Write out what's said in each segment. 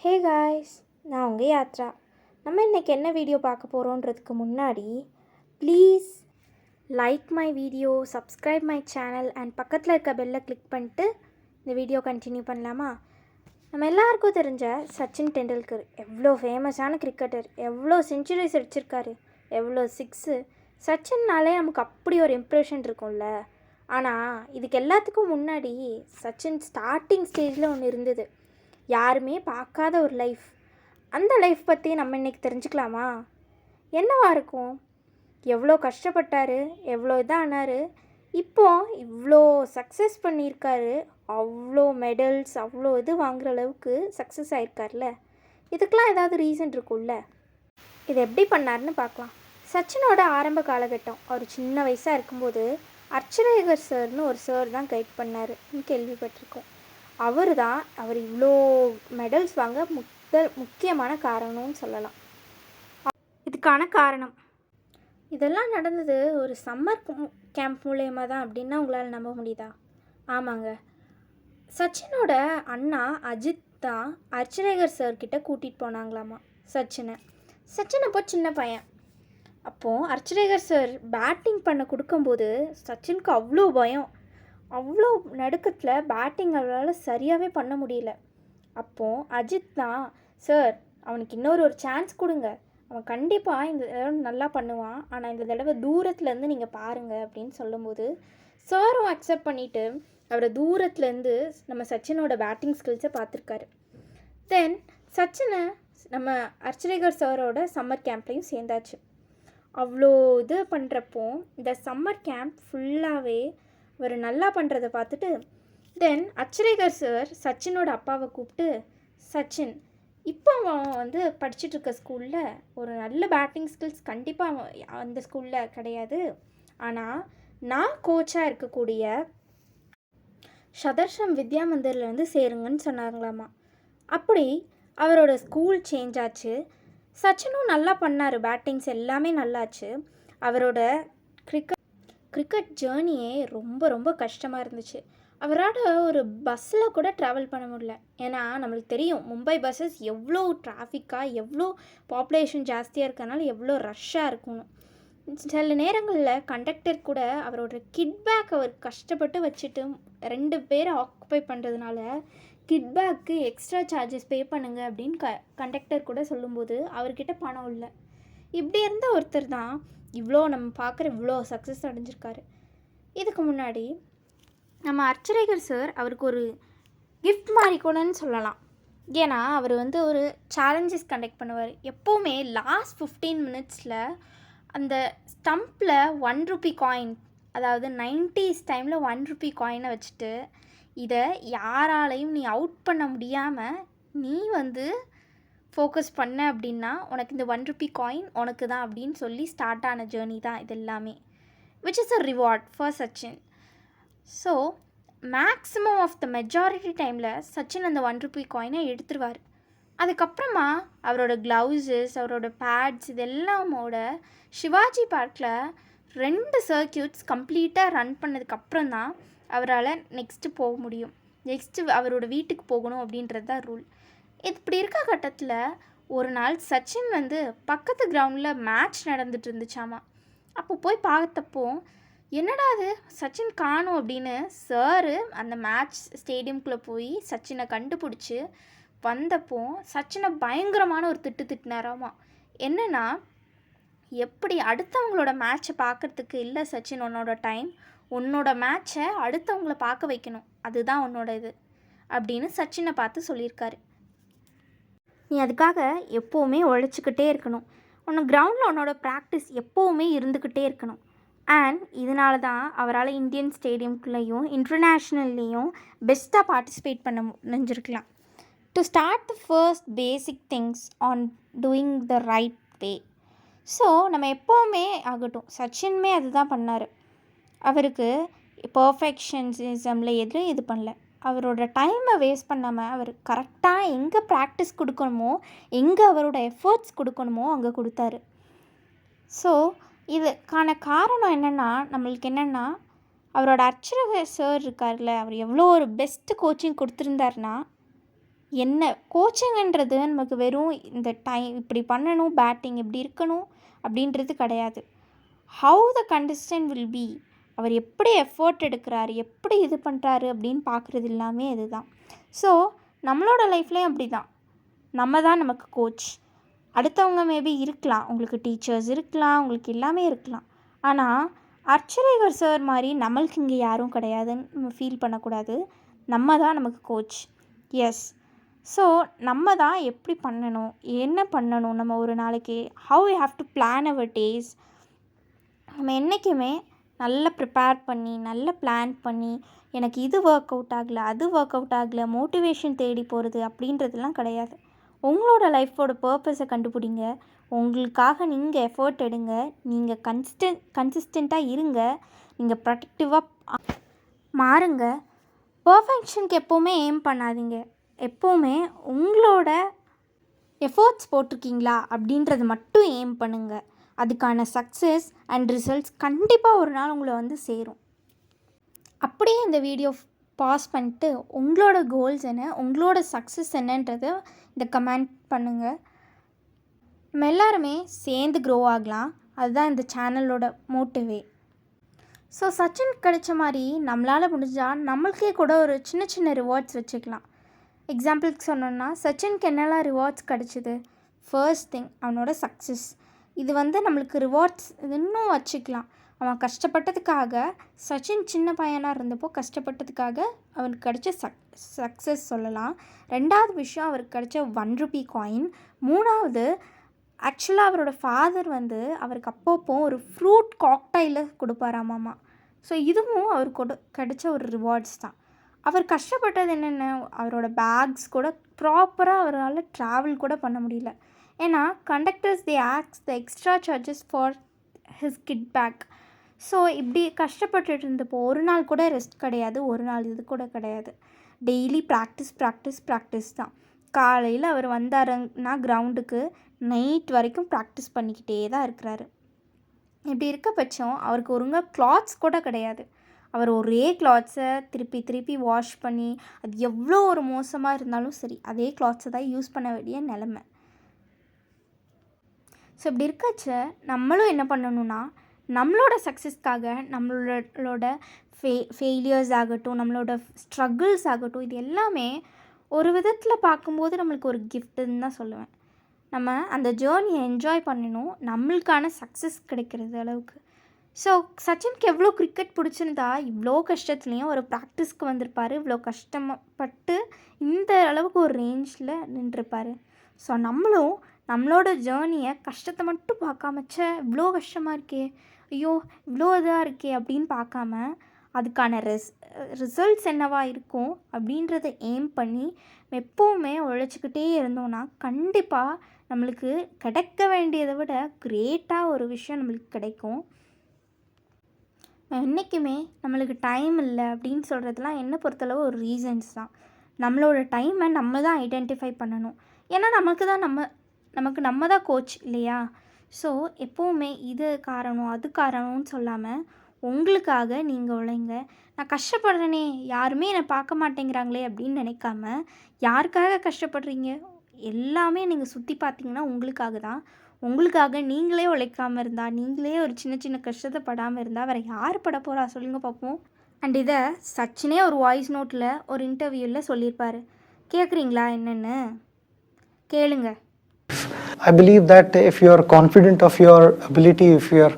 Hey guys, நான் உங்கள் யாத்ரா. நம்ம இன்றைக்கி என்ன வீடியோ பார்க்க போகிறோன்றதுக்கு முன்னாடி please like my video, subscribe my channel and பக்கத்தில் இருக்க பெல்லை கிளிக் பண்ணிட்டு இந்த வீடியோ கண்டினியூ பண்ணலாமா? நம்ம எல்லாருக்கும் தெரிஞ்ச சச்சின் டெண்டுல்கர் எவ்வளோ ஃபேமஸான கிரிக்கெட்டர், எவ்வளோ செஞ்சுரிஸ் அடிச்சிருக்காரு, எவ்வளோ சிக்ஸு. சச்சின்னாலே நமக்கு அப்படி ஒரு இம்ப்ரெஷன் இருக்கும்ல. ஆனால் இதுக்கு எல்லாத்துக்கும் முன்னாடி சச்சின் ஸ்டார்டிங் ஸ்டேஜில் ஒன்று இருந்தது, யாருமே பார்க்காத ஒரு லைஃப். அந்த லைஃப் பற்றி நம்ம இன்றைக்கி தெரிஞ்சுக்கலாமா? என்னவா இருக்கும்? எவ்வளோ கஷ்டப்பட்டார், எவ்வளோ இதானார், இப்போது இவ்வளோ சக்ஸஸ் பண்ணியிருக்காரு, அவ்வளோ மெடல்ஸ், அவ்வளோ இது வாங்குகிற அளவுக்கு சக்ஸஸ் ஆகிருக்கார்ல. இதுக்கெலாம் ஏதாவது ரீசன் இருக்கும்ல. இது எப்படி பண்ணார்னு பார்க்கலாம். சச்சினோட ஆரம்ப காலகட்டம், அவர் சின்ன வயசாக இருக்கும்போது அர்ச்சரேகர் சார்னு ஒரு சார் தான் கைட் பண்ணார்னு கேள்விப்பட்டிருக்கோம். அவர் இவ்வளோ மெடல்ஸ் வாங்க முக்கியமான காரணம்னு சொல்லலாம். இதுக்கான காரணம் இதெல்லாம் நடந்தது ஒரு சம்மர் கேம்ப் மூலயமா தான் அப்படின்னா உங்களால் நம்ப முடியுதா? ஆமாங்க, சச்சினோட அண்ணா அஜித் தான் அர்ச்சரேகர் சார்கிட்ட கூட்டிகிட்டு போனாங்களாமா சச்சின் அப்போ சின்ன பையன். அப்போது அர்ச்சரேகர் சார் பேட்டிங் பண்ண கொடுக்கும்போது சச்சினுக்கு அவ்வளோ பயம், அவ்வளோ நடுக்கத்தில் பேட்டிங் அவரால் சரியாகவே பண்ண முடியல. அப்போது அஜித் தான், சார் அவனுக்கு இன்னொரு சான்ஸ் கொடுங்க, அவன் கண்டிப்பாக இந்த தடவை நல்லா பண்ணுவான், ஆனால் இந்த தடவை தூரத்துலேருந்து நீங்கள் பாருங்கள் அப்படின்னு சொல்லும்போது சாரும் அக்செப்ட் பண்ணிவிட்டு அவரை தூரத்துலேருந்து நம்ம சச்சினோட பேட்டிங் ஸ்கில்ஸை பார்த்துருக்காரு. தென் சச்சினை நம்ம அர்ச்சரேகர் சாரோட சம்மர் கேம்ப்லேயும் சேர்ந்தாச்சு. அவ்வளோ இது பண்ணுறப்போ இந்த சம்மர் கேம்ப் ஃபுல்லாகவே அவர் நல்லா பண்ணுறதை பார்த்துட்டு தென் அர்ச்சரேகர் சார் சச்சினோட அப்பாவை கூப்பிட்டு, சச்சின் இப்போ அவன் படிச்சுட்ருக்க ஸ்கூலில் ஒரு நல்ல பேட்டிங் ஸ்கில்ஸ் கண்டிப்பாக அந்த ஸ்கூலில் கிடையாது, ஆனால் நான் கோச்சாக இருக்கக்கூடிய சதர்ஷம் வித்யா மந்திரில் சேருங்கன்னு சொன்னாங்களாமா. அப்படி அவரோட ஸ்கூல் சேஞ்ச் ஆச்சு. சச்சினும் நல்லா பண்ணார், பேட்டிங்ஸ் எல்லாமே நல்லாச்சு. அவரோட கிரிக்கெட் ஜேர்னியே ரொம்ப ரொம்ப கஷ்டமாக இருந்துச்சு. அவரோட ஒரு பஸ்ஸில் கூட ட்ராவல் பண்ண முடியல. ஏன்னா நம்மளுக்கு தெரியும் மும்பை பஸ்ஸஸ் எவ்வளோ டிராஃபிக்காக, எவ்வளோ பாப்புலேஷன் ஜாஸ்தியாக இருக்கனால எவ்வளோ ரஷ்ஷாக இருக்கணும். சில நேரங்களில் கண்டக்டர் கூட அவரோட கிட் பேக் அவர் கஷ்டப்பட்டு வச்சுட்டு 2 பேரை ஆக்குப்பை பண்ணுறதுனால kit bag extra charges pay பண்ணுங்க அப்படின்னு கண்டக்டர் கூட சொல்லும்போது அவர்கிட்ட பணம் இல்லை. இப்படி இருந்த ஒருத்தர் தான் இவ்வளோ நம்ம பார்க்குற இவ்வளோ சக்ஸஸ் அடைஞ்சிருக்காரு. இதுக்கு முன்னாடி நம்ம அர்ச்சரேகர் சார் அவருக்கு ஒரு கிஃப்ட் மாதிரி கூடன்னு சொல்லலாம். ஏன்னா அவர் ஒரு சேலஞ்சஸ் கண்டக்ட் பண்ணுவார். எப்போவுமே லாஸ்ட் 15 மினிட்ஸில் அந்த ஸ்டம்பில் 1 ரூபி காயின், அதாவது 90s டைமில் 1 ரூபி காயினை வச்சுட்டு, இதை யாராலையும் நீ அவுட் பண்ண முடியாமல் நீ ஃபோக்கஸ் பண்ண அப்படின்னா உனக்கு இந்த 1 ரூபி காயின் உனக்கு தான் அப்படின்னு சொல்லி ஸ்டார்ட் ஆன ஜேர்னி தான் இது எல்லாமே, which is a reward for Sachin. So maximum of the majority டைமில் சச்சின் அந்த 1 ரூபி காயினை எடுத்துருவார். அதுக்கப்புறமா அவரோட க்ளவுஸஸ், அவரோட பேட்ஸ் இதெல்லாமோட சிவாஜி பார்க்கில் 2 சர்க்கியூட்ஸ் கம்ப்ளீட்டாக ரன் பண்ணதுக்கப்புறம் தான் அவரால் நெக்ஸ்ட்டு போக முடியும். நெக்ஸ்ட்டு அவரோட வீட்டுக்கு போகணும் அப்படின்றது தான் ரூல். இப்படி இருக்க கட்டத்தில் ஒரு நாள் சச்சின் பக்கத்து கிரவுண்டில் மேட்ச் நடந்துட்டு இருந்துச்சாமா. அப்போ போய் பார்த்தப்போ என்னடா அது சச்சின் காணும் அப்படின்னு சாரு அந்த மேட்ச் ஸ்டேடியம்குள்ளே போய் சச்சினை கண்டுபிடிச்சி வந்தப்போ சச்சினை பயங்கரமான ஒரு திட்டினாராமா. என்னென்னா, எப்படி அடுத்தவங்களோட மேட்ச்சை பார்க்குறதுக்கு இல்லை சச்சின், உன்னோட டைம், உன்னோட மேட்ச்சை அடுத்தவங்கள பார்க்க வைக்கணும், அதுதான் உன்னோட இது அப்படின்னு சச்சினை பார்த்து சொல்லியிருக்காரு. நீ அதுக்காக எப்போவுமே உழைச்சிக்கிட்டே இருக்கணும், உன்னை கிரவுண்டில் உன்னோட ப்ராக்டிஸ் எப்போவுமே இருந்துக்கிட்டே இருக்கணும். அண்ட் இதனால தான் அவரால் இந்தியன் ஸ்டேடியம்குள்ளேயும் இன்டர்நேஷ்னல்லையும் பெஸ்ட்டாக பார்ட்டிசிபேட் பண்ண முடிஞ்சிருக்கலாம். To start the first basic things on doing the right way. So நம்ம எப்போவுமே ஆகட்டும், சச்சினுமே அதுதான் பண்ணார். அவருக்கு பர்ஃபெக்ஷனிசமில் எதுவும் இது பண்ணல. அவரோட டைமை வேஸ்ட் பண்ணாமல் அவர் கரெக்டாக எங்கே ப்ராக்டிஸ் கொடுக்கணுமோ, எங்கே அவரோட எஃபர்ட்ஸ் கொடுக்கணுமோ அங்கே கொடுத்தாரு. ஸோ இதுக்கான காரணம் என்னென்னா அவரோட அர்ச்சரேகர் சார் இருக்கார்ல, அவர் எவ்வளோ ஒரு பெஸ்ட்டு கோச்சிங் கொடுத்துருந்தாருன்னா என்ன கோச்சிங்ன்றது நமக்கு வெறும் இந்த டைம் இப்படி பண்ணணும், பேட்டிங் இப்படி இருக்கணும் அப்படின்றது கிடையாது. How the contestant will be, அவர் எப்படி எஃபோர்ட் எடுக்கிறாரு, எப்படி இது பண்ணுறாரு அப்படின்னு பார்க்குறது எல்லாமே இதுதான். ஸோ நம்மளோட லைஃப்லேயும் அப்படி தான். நம்ம தான் நமக்கு கோச். அடுத்தவங்க மேபி இருக்கலாம், உங்களுக்கு டீச்சர்ஸ் இருக்கலாம், உங்களுக்கு எல்லாமே இருக்கலாம். ஆனால் அர்ச்சரேகர் சார் மாதிரி நம்மளுக்கு இங்கே யாரும் கிடையாதுன்னு நம்ம ஃபீல் பண்ணக்கூடாது. நம்ம தான் நமக்கு கோச். எஸ். ஸோ நம்ம தான் எப்படி பண்ணணும், என்ன பண்ணணும், நம்ம ஒரு நாளைக்கு how you have to plan our days. நம்ம என்றைக்குமே நல்லா ப்ரிப்பேர் பண்ணி நல்லா பிளான் பண்ணி எனக்கு இது ஒர்க் அவுட் ஆகலை, அது ஒர்க் அவுட் ஆகலை, மோட்டிவேஷன் தேடி போகிறது அப்படின்றதுலாம் கிடையாது. உங்களோட லைஃப்போட பர்பஸை கண்டுபிடிங்க. உங்களுக்காக நீங்கள் எஃபர்ட் எடுங்க. நீங்கள் கன்சிஸ்டண்ட்டாக இருங்க. நீங்கள் ப்ரொடக்டிவாக மாறுங்க. பர்ஃபெக்ஷனுக்கு எப்போவுமே எய்ம் பண்ணாதீங்க. எப்போவுமே உங்களோட எஃபோர்ட்ஸ் போட்டிருக்கீங்களா அப்படின்றது மட்டும் எய்ம் பண்ணுங்கள். அதுக்கான சக்ஸஸ் அண்ட் ரிசல்ட்ஸ் கண்டிப்பாக ஒரு நாள் உங்களை வந்து சேரும். அப்படியே இந்த வீடியோ பாஸ் பண்ணிட்டு உங்களோட கோல்ஸ் என்ன, உங்களோட சக்ஸஸ் என்னன்றதை இந்த கமெண்ட் பண்ணுங்கள். நம்ம எல்லாருமே சேர்ந்து க்ரோ ஆகலாம். அதுதான் இந்த சேனலோட மோட்டிவே. ஸோ சச்சின் கிடைச்ச மாதிரி நம்மளால் முடிஞ்சால் நம்மளுக்கே கூட ஒரு சின்ன சின்ன ரிவார்ட்ஸ் வச்சுக்கலாம். எக்ஸாம்பிளுக்கு சொன்னோன்னா சச்சினுக்கு என்னெல்லாம் ரிவார்ட்ஸ் கிடச்சிது. ஃபர்ஸ்ட் திங் அவனோட சக்ஸஸ். இது வந்து நம்மளுக்கு ரிவார்ட்ஸ் இன்னும் வச்சுக்கலாம். அவன் கஷ்டப்பட்டதுக்காக, சச்சின் சின்ன பையனாக இருந்தப்போ கஷ்டப்பட்டதுக்காக அவனுக்கு கிடைச்ச சக்ஸஸ் சொல்லலாம். ரெண்டாவது விஷயம் அவருக்கு கிடைச்ச 1 ரூபி காயின். மூணாவது ஆக்சுவலாக அவரோட ஃபாதர் வந்து அவருக்கு அப்பப்போ ஒரு ஃப்ரூட் காக்டைல கொடுப்பாராமாம்மா. ஸோ இதுவும் அவருக்கு கிடைச்ச ஒரு ரிவார்ட்ஸ் தான். அவர் கஷ்டப்பட்டது என்னென்ன, அவரோட பேக்ஸ் கூட ப்ராப்பராக அவரால் ட்ராவல் கூட பண்ண முடியல. ஏன்னா conductors they asks the extra charges for his kit bag. So இப்படி கஷ்டப்பட்டுட்டு இருந்தப்போ ஒரு நாள் கூட ரெஸ்ட் கிடையாது, ஒரு நாள் இது கூட கிடையாது. டெய்லி ப்ராக்டிஸ் தான். காலையில் அவர் வந்தாருன்னா கிரவுண்டுக்கு நைட் வரைக்கும் ப்ராக்டிஸ் பண்ணிக்கிட்டே தான் இருக்கிறாரு. இப்படி இருக்க பட்சம் அவருக்கு ஒழுங்காக கிளாத்ஸ் கூட கிடையாது. அவர் ஒரே கிளாத்ஸை திருப்பி வாஷ் பண்ணி அது எவ்வளோ ஒரு மோசமாக இருந்தாலும் சரி அதே கிளாத்ஸை தான் யூஸ் பண்ண வேண்டிய நிலமை. ஸோ இப்படி இருக்கச்ச நம்மளும் என்ன பண்ணணும்னா நம்மளோட சக்ஸஸ்க்காக நம்மளோட ஃபெயிலியர்ஸ் ஆகட்டும், நம்மளோட ஸ்ட்ரகிள்ஸ் ஆகட்டும், இது எல்லாமே ஒரு விதத்தில் பார்க்கும்போது நம்மளுக்கு ஒரு கிஃப்ட்டுன்னு தான் சொல்லுவேன். நம்ம அந்த ஜேர்னியை என்ஜாய் பண்ணணும், நம்மளுக்கான சக்ஸஸ் கிடைக்கிறது அளவுக்கு. ஸோ சச்சினுக்கு எவ்வளோ கிரிக்கெட் பிடிச்சிருந்தா இவ்வளோ கஷ்டத்துலேயும் ஒரு ப்ராக்டிஸ்க்கு வந்திருப்பார். இவ்வளோ கஷ்டப்பட்டு இந்த அளவுக்கு ஒரு ரேஞ்சில் நின்றுருப்பார். ஸோ நம்மளும் நம்மளோட ஜேர்னியை கஷ்டத்தை மட்டும் பார்க்காமச்ச இவ்வளோ கஷ்டமாக இருக்கே, ஐயோ இவ்வளோ இதாக இருக்கே அப்படின்னு பார்க்காம அதுக்கான ரிசல்ட்ஸ் என்னவா இருக்கும் அப்படின்றத எய்ம் பண்ணி எப்போவுமே உழைச்சிக்கிட்டே இருந்தோன்னா கண்டிப்பாக நம்மளுக்கு கிடைக்க வேண்டியதை விட கிரேட்டாக ஒரு விஷயம் நம்மளுக்கு கிடைக்கும். என்றைக்குமே நம்மளுக்கு டைம் இல்லை அப்படின்னு சொல்கிறதுலாம் என்னை பொறுத்தளவு ஒரு ரீசன்ஸ் தான். நம்மளோட டைமை நம்ம தான் ஐடென்டிஃபை பண்ணணும். ஏன்னா நமக்கு நம்ம தான் கோச் இல்லையா? ஸோ எப்போவுமே இது காரணம் அது காரணம்னு சொல்லாமல் உங்களுக்காக நீங்கள் உழைங்க. நான் கஷ்டப்படுறேனே, யாருமே என்னை பார்க்க மாட்டேங்கிறாங்களே அப்படின்னு நினைக்காம யாருக்காக கஷ்டப்படுறீங்க, எல்லாமே நீங்கள் சுற்றி பார்த்தீங்கன்னா உங்களுக்காக தான். உங்களுக்காக நீங்களே உழைக்காமல் இருந்தால், நீங்களே ஒரு சின்ன சின்ன கஷ்டத்தை படாமல் இருந்தால் வேறு யார் பட போகிறா சொல்லுங்கள் பார்ப்போம். அண்ட் இதை சச்சினே ஒரு வாய்ஸ் நோட்டில் ஒரு இன்டர்வியூவில் சொல்லியிருப்பார். கேட்குறீங்களா என்னென்னு? கேளுங்க. I believe that if you are confident of your ability, if you are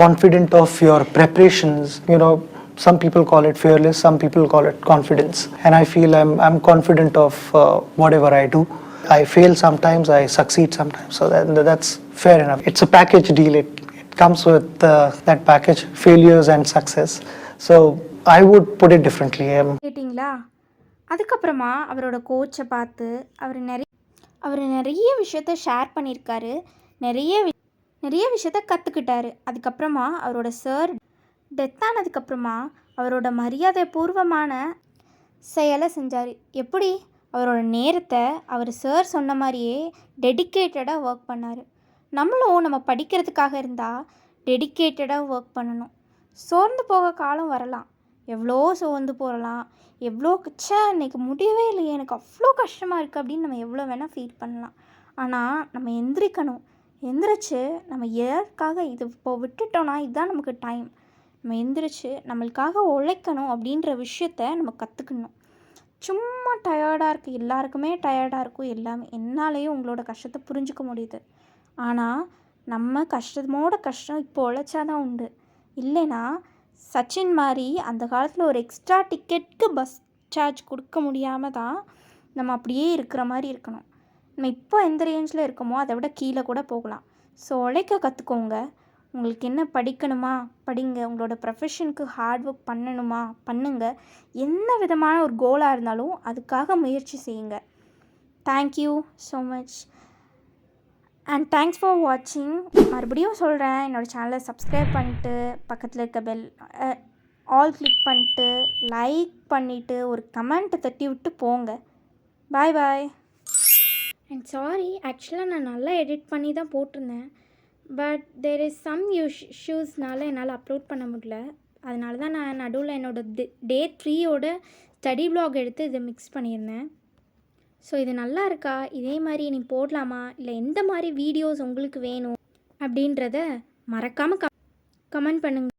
confident of your preparations, some people call it fearless, some people call it confidence, and I feel I'm confident of whatever I do. I fail sometimes, I succeed sometimes, so that's fair enough. It's a package deal. It comes with that package, failures and success. So I would put it differently. கேட்டிங்களா? அதுக்கப்புறமா அவரோட கோச்சை பார்த்து அவர் நிறைய விஷயத்த share பண்ணியிருக்காரு, நிறைய விஷயத்த கற்றுக்கிட்டாரு. அதுக்கப்புறமா அவரோட சார் டெத் ஆனதுக்கப்புறமா அவரோட மரியாதை பூர்வமான செயலை செஞ்சார். எப்படி? அவரோட நேரத்தை அவர் சார் சொன்ன மாதிரியே டெடிக்கேட்டடாக ஒர்க் பண்ணார். நம்மளும் நம்ம படிக்கிறதுக்காக இருந்தால் டெடிக்கேட்டடாக ஒர்க் பண்ணணும். சோர்ந்து போக காலம் வரலாம், எவ்வளோ சோர்ந்து போகலாம், எவ்வளோ இன்னைக்கு முடியவே இல்லையே, எனக்கு அவ்வளோ கஷ்டமாக இருக்குது அப்படின்னு நம்ம எவ்வளோ வேணால் ஃபீல் பண்ணலாம். ஆனால் நம்ம எந்திரிக்கணும். எந்திரிச்சு நம்ம எதற்காக இது இப்போ விட்டுட்டோன்னா இதுதான் நமக்கு டைம். நம்ம எந்திரிச்சு நம்மளுக்காக உழைக்கணும் அப்படின்ற விஷயத்த நம்ம கற்றுக்கணும். சும்மா டயர்டாக இருக்குது, எல்லாருக்குமே டயர்டாக இருக்கும் எல்லாமே. என்னாலேயும் உங்களோட கஷ்டத்தை புரிஞ்சுக்க முடியுது. ஆனால் நம்ம கஷ்டமோட கஷ்டம் இப்போ உழைச்சாதான் உண்டு. இல்லைன்னா சச்சின் மாதிரி அந்த காலத்தில் ஒரு எக்ஸ்ட்ரா டிக்கெட்டுக்கு பஸ் சார்ஜ் கொடுக்க முடியாமல் தான் நம்ம அப்படியே இருக்கிற மாதிரி இருக்கணும். நம்ம இப்போ எந்த ரேஞ்சில் இருக்கோமோ அதை விட கீழே கூட போகலாம். ஸோ உழைக்க கற்றுக்கோங்க. உங்களுக்கு என்ன படிக்கணுமா படிங்க, உங்களோட ப்ரொஃபஷனுக்கு ஹார்ட் ஒர்க் பண்ணணுமா பண்ணுங்க. என்ன விதமான ஒரு கோலாக இருந்தாலும் அதுக்காக முயற்சி செய்யுங்க. Thank you so much and thanks for வாட்சிங். மறுபடியும் சொல்கிறேன், என்னோடய சேனலை சப்ஸ்கிரைப் பண்ணிட்டு பக்கத்தில் இருக்க பெல் ஆல் கிளிக் பண்ணிட்டு லைக் பண்ணிவிட்டு ஒரு கமெண்ட்டை தட்டி விட்டு போங்க. பாய் பாய். அண்ட் சாரி, ஆக்சுவலாக நான் நல்லா எடிட் பண்ணி தான் போட்டிருந்தேன். பட் தேர் இஸ் சம் இஷ்யூஸ்னால என்னால் அப்லோட் பண்ண முடியல. அதனால தான் நான் நடுவில் என்னோடய டே 3யோட ஸ்டடி vlog எடுத்து இதை மிக்ஸ் பண்ணியிருந்தேன். ஸோ இது நல்லா இருக்கா, இதே மாதிரி நீ போடலாமா, இல்லை எந்த மாதிரி வீடியோஸ் உங்களுக்கு வேணும் அப்படின்றத மறக்காமல் கமெண்ட் பண்ணுங்கள்.